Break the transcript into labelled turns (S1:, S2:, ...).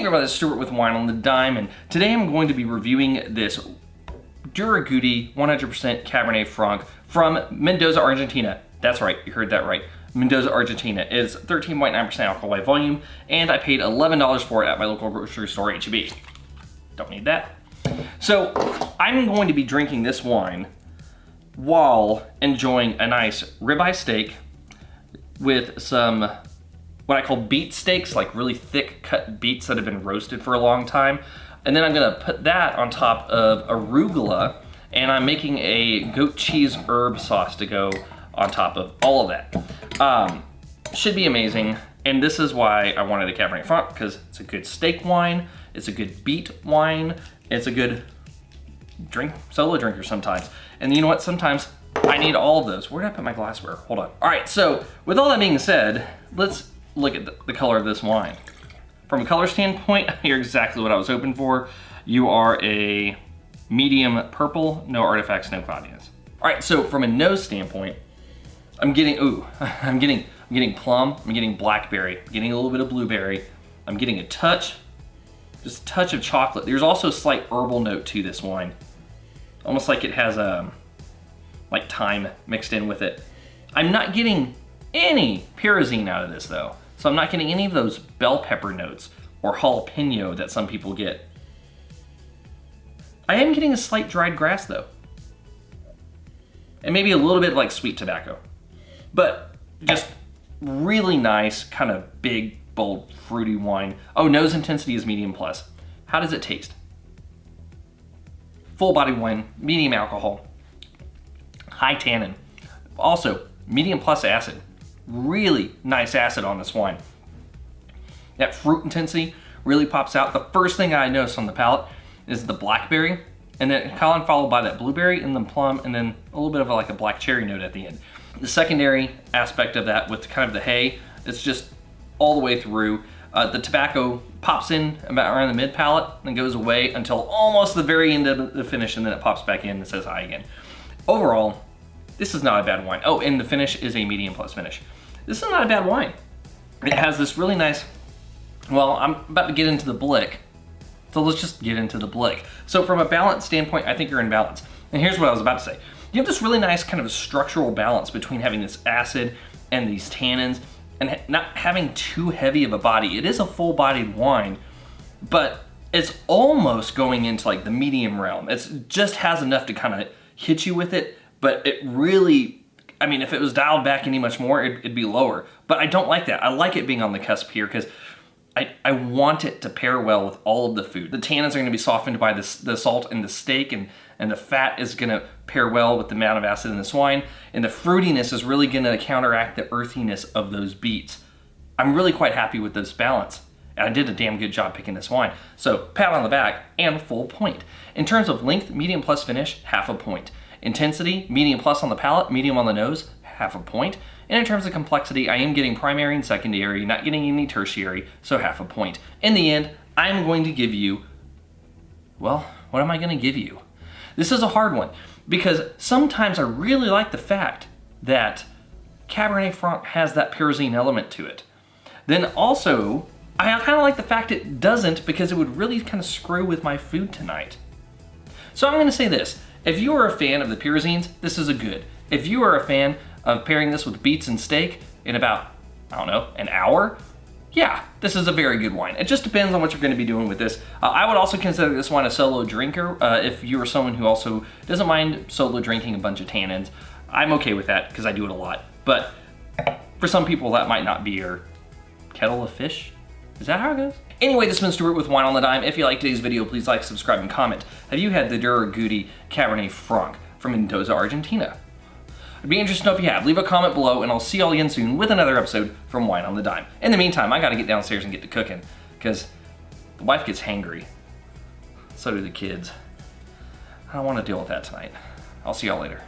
S1: everybody, it's Stuart with Wine on the Dime, and today I'm going to be reviewing this Durigutti 100% Cabernet Franc from Mendoza, Argentina. That's right, you heard that right. Mendoza, Argentina. It's 13.9% alcohol by volume, and I paid $11 for it at my local grocery store, H-E-B. Don't need that. So, I'm going to be drinking this wine while enjoying a nice ribeye steak with some what I call beet steaks, like really thick cut beets that have been roasted for a long time. And then I'm gonna put that on top of arugula, and I'm making a goat cheese herb sauce to go on top of all of that. Should be amazing, and this is why I wanted a Cabernet Franc, because it's a good steak wine, it's a good beet wine, it's a good solo drinker sometimes. And you know what, sometimes I need all of those. Where did I put my glassware? Hold on. All right, so with all that being said, let's look at the color of this wine. From a color standpoint, you're exactly what I was hoping for. You are a medium purple, no artifacts, no cloudiness. All right, so from a nose standpoint, I'm getting plum, I'm getting blackberry, I'm getting a little bit of blueberry, I'm getting a touch, just a touch of chocolate. There's also a slight herbal note to this wine. Almost like it has like thyme mixed in with it. I'm not getting any pyrazine out of this though. So I'm not getting any of those bell pepper notes or jalapeno that some people get. I am getting a slight dried grass though. And maybe a little bit like sweet tobacco. But just really nice, kind of big, bold, fruity wine. Oh, nose intensity is medium plus. How does it taste? Full body wine, medium alcohol, high tannin. Also, medium plus acid. Really nice acid on this wine. That fruit intensity really pops out. The first thing I notice on the palate is the blackberry, and then kind of followed by that blueberry and then plum, and then a little bit of like a black cherry note at the end. The secondary aspect of that with kind of the hay, it's just all the way through. The tobacco pops in about around the mid palate and goes away until almost the very end of the finish, and then it pops back in and says hi again. Overall, this is not a bad wine. Oh, and the finish is a medium plus finish. This is not a bad wine. It has this really nice, well, I'm about to get into the blick, so let's just get into the blick. So from a balance standpoint, I think you're in balance. And here's what I was about to say. You have this really nice kind of structural balance between having this acid and these tannins and not having too heavy of a body. It is a full-bodied wine, but it's almost going into like the medium realm. It just has enough to kind of hit you with it, but it really, I mean, if it was dialed back any much more, it'd be lower. But I don't like that. I like it being on the cusp here because I want it to pair well with all of the food. The tannins are going to be softened by the salt and the steak, and the fat is going to pair well with the amount of acid in this wine, and the fruitiness is really going to counteract the earthiness of those beets. I'm really quite happy with this balance, and I did a damn good job picking this wine. So pat on the back and full point. In terms of length, medium plus finish, half a point. Intensity, medium plus on the palate, medium on the nose, half a point. And in terms of complexity, I am getting primary and secondary, not getting any tertiary, so half a point. In the end, I'm going to give you, well, what am I going to give you? This is a hard one, because sometimes I really like the fact that Cabernet Franc has that pyrazine element to it. Then also, I kind of like the fact it doesn't, because it would really kind of screw with my food tonight. So I'm going to say this. If you are a fan of the pyrazines, this is a good. If you are a fan of pairing this with beets and steak in about, I don't know, an hour, yeah, this is a very good wine. It just depends on what you're going to be doing with this. I would also consider this wine a solo drinker if you are someone who also doesn't mind solo drinking a bunch of tannins. I'm okay with that because I do it a lot. But for some people, that might not be your kettle of fish. Is that how it goes? Anyway, this has been Stuart with Wine on the Dime. If you liked today's video, please like, subscribe, and comment. Have you had the Durigutti Cabernet Franc from Mendoza, Argentina? I'd be interested to know if you have. Leave a comment below, and I'll see y'all again soon with another episode from Wine on the Dime. In the meantime, I gotta get downstairs and get to cooking, because the wife gets hangry. So do the kids. I don't want to deal with that tonight. I'll see y'all later.